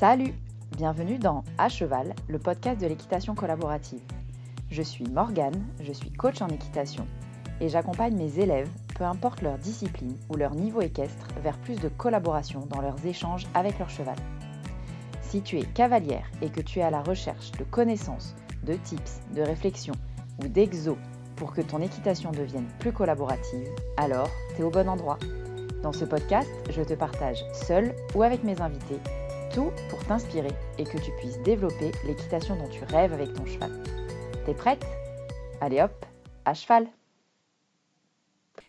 Salut! Bienvenue dans À Cheval, le podcast de l'équitation collaborative. Je suis Morgane, je suis coach en équitation et j'accompagne mes élèves, peu importe leur discipline ou leur niveau équestre, vers plus de collaboration dans leurs échanges avec leur cheval. Si tu es cavalière et que tu es à la recherche de connaissances, de tips, de réflexions ou d'exos pour que ton équitation devienne plus collaborative, alors tu es au bon endroit. Dans ce podcast, je te partage seule ou avec mes invités tout pour t'inspirer et que tu puisses développer l'équitation dont tu rêves avec ton cheval. T'es prête ? Allez hop, à cheval !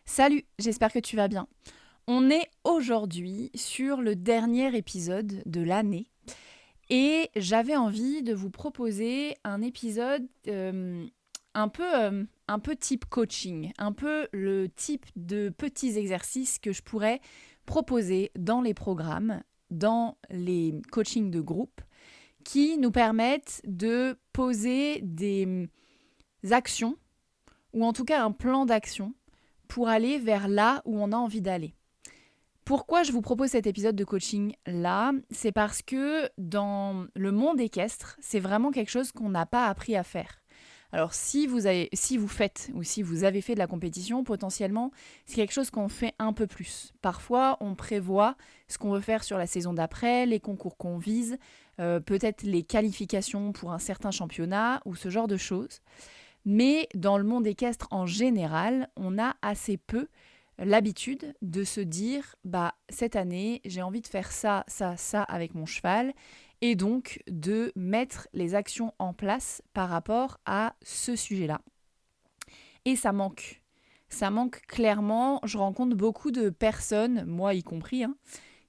Salut, j'espère que tu vas bien. On est aujourd'hui sur le dernier épisode de l'année et j'avais envie de vous proposer un épisode un peu type coaching, un peu le type de petits exercices que je pourrais proposer dans les programmes, dans les coachings de groupe, qui nous permettent de poser des actions, ou en tout cas un plan d'action, pour aller vers là où on a envie d'aller. Pourquoi je vous propose cet épisode de coaching là ? C'est parce que dans le monde équestre, c'est vraiment quelque chose qu'on n'a pas appris à faire. Alors si vous faites ou si vous avez fait de la compétition, potentiellement, c'est quelque chose qu'on fait un peu plus. Parfois, on prévoit ce qu'on veut faire sur la saison d'après, les concours qu'on vise, peut-être les qualifications pour un certain championnat ou ce genre de choses. Mais dans le monde équestre en général, on a assez peu l'habitude de se dire cette année, j'ai envie de faire ça avec mon cheval et donc de mettre les actions en place par rapport à ce sujet-là. Et ça manque. Ça manque clairement. Je rencontre beaucoup de personnes, moi y compris,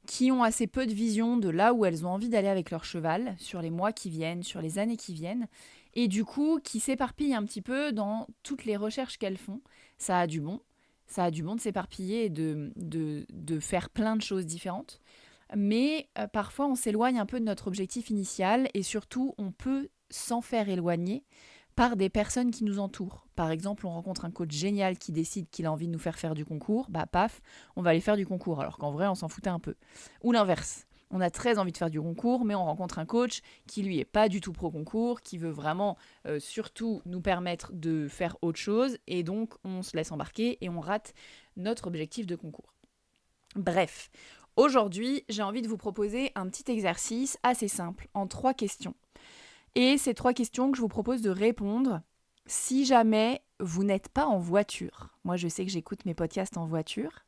qui ont assez peu de vision de là où elles ont envie d'aller avec leur cheval, sur les mois qui viennent, sur les années qui viennent, et du coup, qui s'éparpillent un petit peu dans toutes les recherches qu'elles font. Ça a du bon de s'éparpiller et de faire plein de choses différentes, mais parfois on s'éloigne un peu de notre objectif initial, et surtout, on peut s'en faire éloigner par des personnes qui nous entourent. Par exemple, on rencontre un coach génial qui décide qu'il a envie de nous faire du concours, paf, on va aller faire du concours, alors qu'en vrai, on s'en foutait un peu. Ou l'inverse, on a très envie de faire du concours, mais on rencontre un coach qui, lui, est pas du tout pro-concours, qui veut vraiment surtout nous permettre de faire autre chose, et donc on se laisse embarquer et on rate notre objectif de concours. Bref, aujourd'hui, j'ai envie de vous proposer un petit exercice assez simple, en 3 questions. Et ces 3 questions que je vous propose de répondre si jamais vous n'êtes pas en voiture. Moi, je sais que j'écoute mes podcasts en voiture,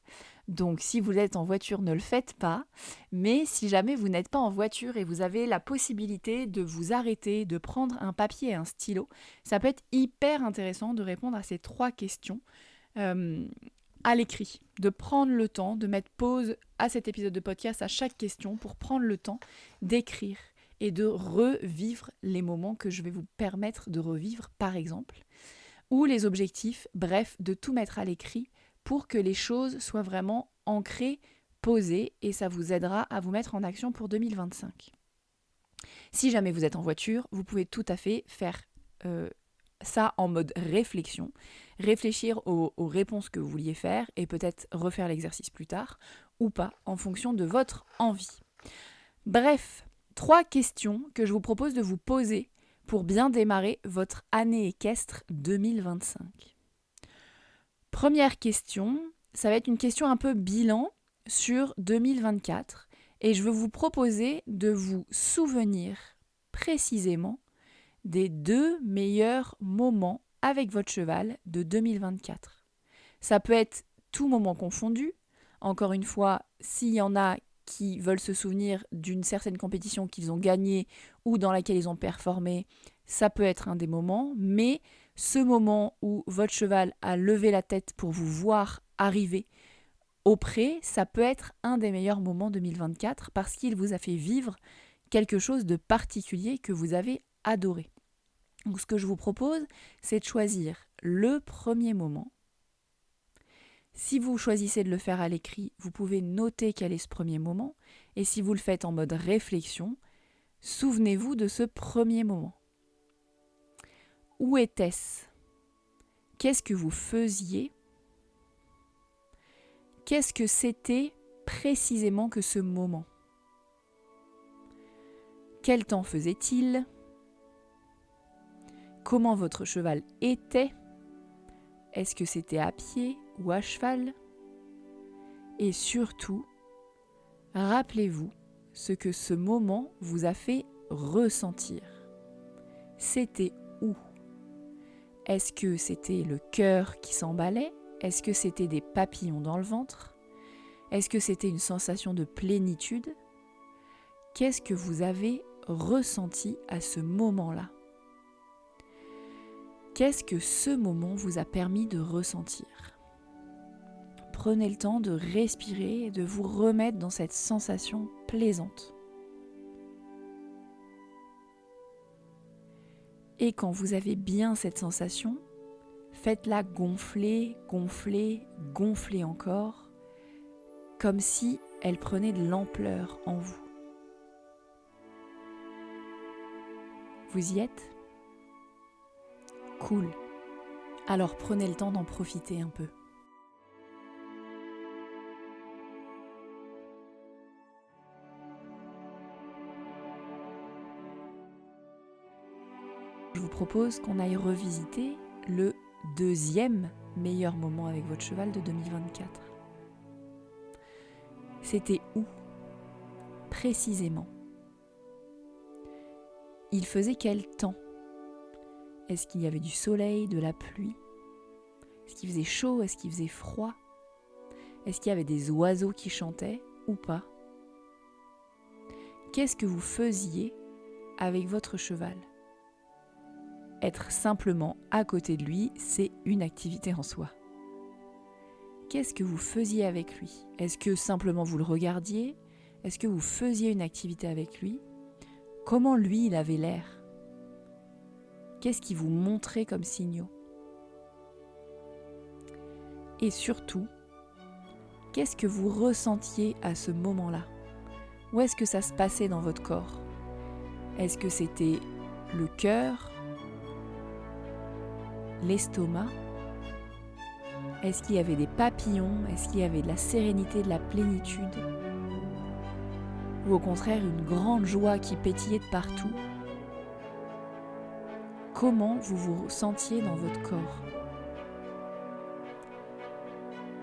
donc si vous êtes en voiture, ne le faites pas. Mais si jamais vous n'êtes pas en voiture et vous avez la possibilité de vous arrêter, de prendre un papier et un stylo, ça peut être hyper intéressant de répondre à ces 3 questions à l'écrit, de prendre le temps, de mettre pause à cet épisode de podcast, à chaque question, pour prendre le temps d'écrire et de revivre les moments que je vais vous permettre de revivre, par exemple, ou les objectifs, bref, de tout mettre à l'écrit pour que les choses soient vraiment ancrées, posées, et ça vous aidera à vous mettre en action pour 2025. Si jamais vous êtes en voiture, vous pouvez tout à fait faire ça en mode réflexion, réfléchir aux réponses que vous vouliez faire et peut-être refaire l'exercice plus tard, ou pas, en fonction de votre envie. Bref, 3 questions que je vous propose de vous poser pour bien démarrer votre année équestre 2025. Première question, ça va être une question un peu bilan sur 2024 et je vais vous proposer de vous souvenir précisément des 2 meilleurs moments avec votre cheval de 2024. Ça peut être tout moment confondu. Encore une fois, s'il y en a qui veulent se souvenir d'une certaine compétition qu'ils ont gagnée ou dans laquelle ils ont performé, ça peut être un des moments, mais ce moment où votre cheval a levé la tête pour vous voir arriver au pré, ça peut être un des meilleurs moments 2024 parce qu'il vous a fait vivre quelque chose de particulier que vous avez adoré. Donc ce que je vous propose, c'est de choisir le premier moment. Si vous choisissez de le faire à l'écrit, vous pouvez noter quel est ce premier moment. Et si vous le faites en mode réflexion, souvenez-vous de ce premier moment. Où était-ce ? Qu'est-ce que vous faisiez ? Qu'est-ce que c'était précisément que ce moment ? Quel temps faisait-il ? Comment votre cheval était ? Est-ce que c'était à pied ou à cheval ? Et surtout, rappelez-vous ce que ce moment vous a fait ressentir. C'était où ? Est-ce que c'était le cœur qui s'emballait ? Est-ce que c'était des papillons dans le ventre ? Est-ce que c'était une sensation de plénitude ? Qu'est-ce que vous avez ressenti à ce moment-là ? Qu'est-ce que ce moment vous a permis de ressentir ? Prenez le temps de respirer et de vous remettre dans cette sensation plaisante. Et quand vous avez bien cette sensation, faites-la gonfler, gonfler, gonfler encore, comme si elle prenait de l'ampleur en vous. Vous y êtes ? Cool. Alors prenez le temps d'en profiter un peu. Je vous propose qu'on aille revisiter le deuxième meilleur moment avec votre cheval de 2024. C'était où ? Précisément. Il faisait quel temps ? Est-ce qu'il y avait du soleil, de la pluie ? Est-ce qu'il faisait chaud ? Est-ce qu'il faisait froid ? Est-ce qu'il y avait des oiseaux qui chantaient ou pas ? Qu'est-ce que vous faisiez avec votre cheval ? Être simplement à côté de lui, c'est une activité en soi. Qu'est-ce que vous faisiez avec lui ? Est-ce que simplement vous le regardiez ? Est-ce que vous faisiez une activité avec lui ? Comment lui, il avait l'air ? Qu'est-ce qui vous montrait comme signaux ? Et surtout, qu'est-ce que vous ressentiez à ce moment-là ? Où est-ce que ça se passait dans votre corps ? Est-ce que c'était le cœur ? L'estomac ? Est-ce qu'il y avait des papillons ? Est-ce qu'il y avait de la sérénité, de la plénitude ? Ou au contraire une grande joie qui pétillait de partout ? Comment vous vous sentiez dans votre corps ?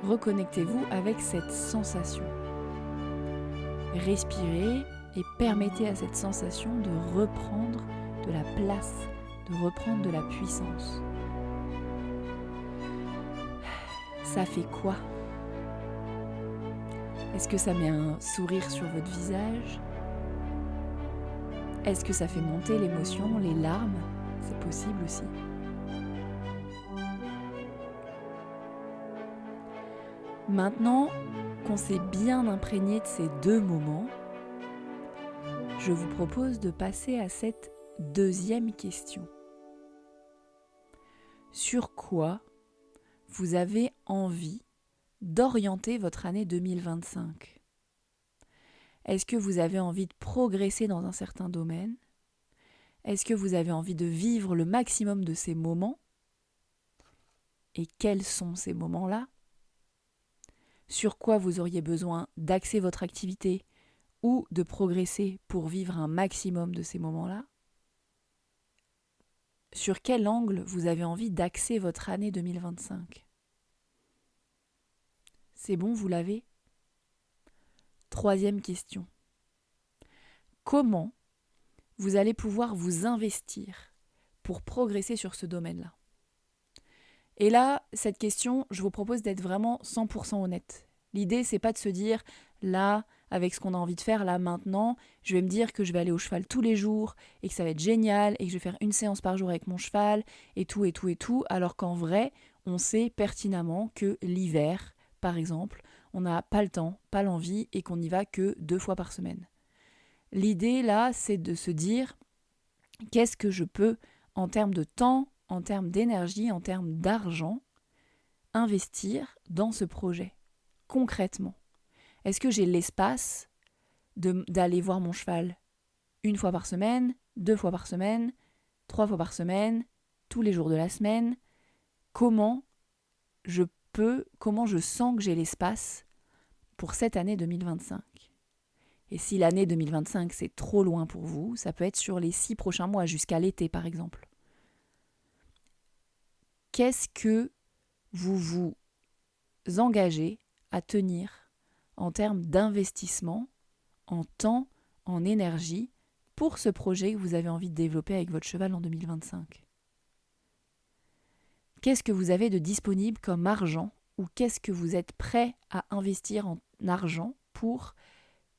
Reconnectez-vous avec cette sensation. Respirez et permettez à cette sensation de reprendre de la place, de reprendre de la puissance. Ça fait quoi ? Est-ce que ça met un sourire sur votre visage ? Est-ce que ça fait monter l'émotion, les larmes ? C'est possible aussi. Maintenant qu'on s'est bien imprégné de ces deux moments, je vous propose de passer à cette deuxième question. Sur quoi vous avez envie d'orienter votre année 2025 ? Est-ce que vous avez envie de progresser dans un certain domaine ? Est-ce que vous avez envie de vivre le maximum de ces moments ? Et quels sont ces moments-là ? Sur quoi vous auriez besoin d'axer votre activité ou de progresser pour vivre un maximum de ces moments-là ? Sur quel angle vous avez envie d'axer votre année 2025 ? C'est bon, vous l'avez ? Troisième question. Comment vous allez pouvoir vous investir pour progresser sur ce domaine-là ? Et là, cette question, je vous propose d'être vraiment 100% honnête. L'idée, c'est pas de se dire, là, avec ce qu'on a envie de faire, là, maintenant, je vais me dire que je vais aller au cheval tous les jours, et que ça va être génial, et que je vais faire une séance par jour avec mon cheval, et tout, alors qu'en vrai, on sait pertinemment que l'hiver, par exemple, on n'a pas le temps, pas l'envie, et qu'on n'y va que 2 fois par semaine. L'idée, là, c'est de se dire, qu'est-ce que je peux, en termes de temps, en termes d'énergie, en termes d'argent, investir dans ce projet, concrètement. Est-ce que j'ai l'espace d'aller voir mon cheval 1 fois par semaine, 2 fois par semaine, 3 fois par semaine, tous les jours de la semaine ? Comment je sens que j'ai l'espace pour cette année 2025 ? Et si l'année 2025, c'est trop loin pour vous, ça peut être sur les 6 prochains mois, jusqu'à l'été par exemple. Qu'est-ce que vous vous engagez à tenir en termes d'investissement, en temps, en énergie, pour ce projet que vous avez envie de développer avec votre cheval en 2025 ? Qu'est-ce que vous avez de disponible comme argent ou qu'est-ce que vous êtes prêt à investir en argent pour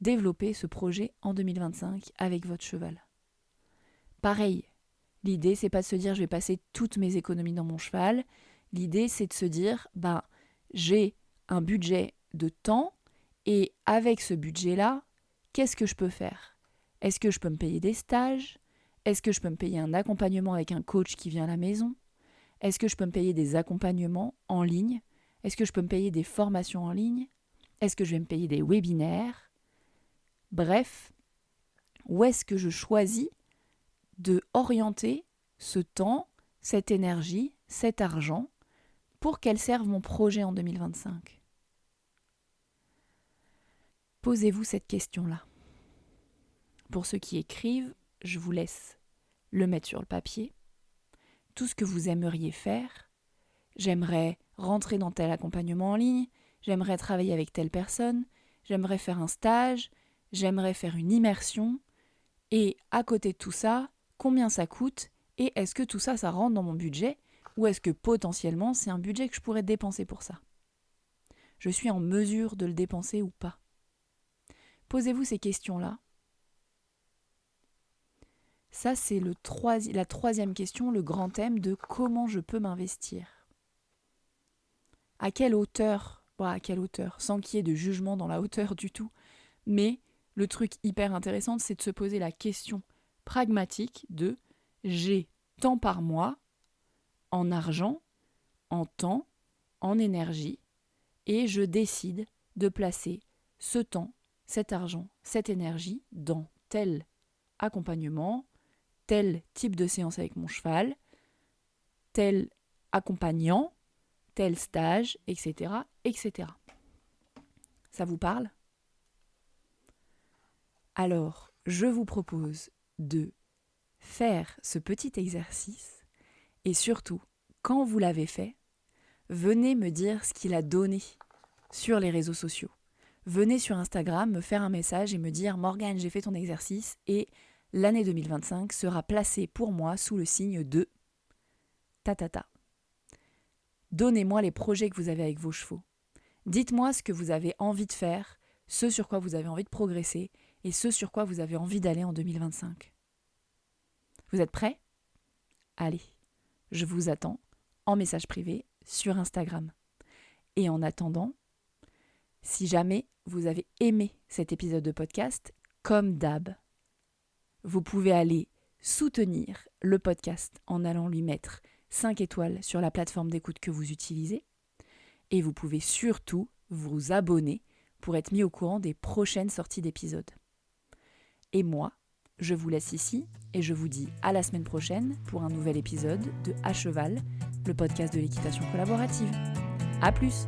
développer ce projet en 2025 avec votre cheval ? Pareil, l'idée c'est pas de se dire je vais passer toutes mes économies dans mon cheval. L'idée c'est de se dire j'ai un budget de temps et avec ce budget-là, qu'est-ce que je peux faire ? Est-ce que je peux me payer des stages ? Est-ce que je peux me payer un accompagnement avec un coach qui vient à la maison ? Est-ce que je peux me payer des accompagnements en ligne ? Est-ce que je peux me payer des formations en ligne ? Est-ce que je vais me payer des webinaires ? Bref, où est-ce que je choisis de orienter ce temps, cette énergie, cet argent pour qu'elle serve mon projet en 2025 ? Posez-vous cette question-là. Pour ceux qui écrivent, je vous laisse le mettre sur le papier. Tout ce que vous aimeriez faire, j'aimerais rentrer dans tel accompagnement en ligne, j'aimerais travailler avec telle personne, j'aimerais faire un stage, j'aimerais faire une immersion, et à côté de tout ça, combien ça coûte, et est-ce que tout ça, ça rentre dans mon budget, ou est-ce que potentiellement c'est un budget que je pourrais dépenser pour ça ? Je suis en mesure de le dépenser ou pas ? Posez-vous ces questions-là. Ça, c'est la troisième question, le grand thème de comment je peux m'investir. À quelle hauteur ? Sans qu'il y ait de jugement dans la hauteur du tout. Mais le truc hyper intéressant, c'est de se poser la question pragmatique de j'ai tant par mois en argent, en temps, en énergie, et je décide de placer ce temps, cet argent, cette énergie dans tel accompagnement, tel type de séance avec mon cheval, tel accompagnant, tel stage, etc., etc. Ça vous parle ? Alors, je vous propose de faire ce petit exercice et surtout, quand vous l'avez fait, venez me dire ce qu'il a donné sur les réseaux sociaux. Venez sur Instagram me faire un message et me dire « Morgane, j'ai fait ton exercice et l'année 2025 sera placée pour moi sous le signe de ta. Donnez-moi les projets que vous avez avec vos chevaux. Dites-moi ce que vous avez envie de faire, ce sur quoi vous avez envie de progresser et ce sur quoi vous avez envie d'aller en 2025. Vous êtes prêts ? Allez, je vous attends en message privé sur Instagram. Et en attendant, si jamais vous avez aimé cet épisode de podcast, comme d'hab, vous pouvez aller soutenir le podcast en allant lui mettre 5 étoiles sur la plateforme d'écoute que vous utilisez. Et vous pouvez surtout vous abonner pour être mis au courant des prochaines sorties d'épisodes. Et moi, je vous laisse ici et je vous dis à la semaine prochaine pour un nouvel épisode de À Cheval, le podcast de l'équitation collaborative. À plus!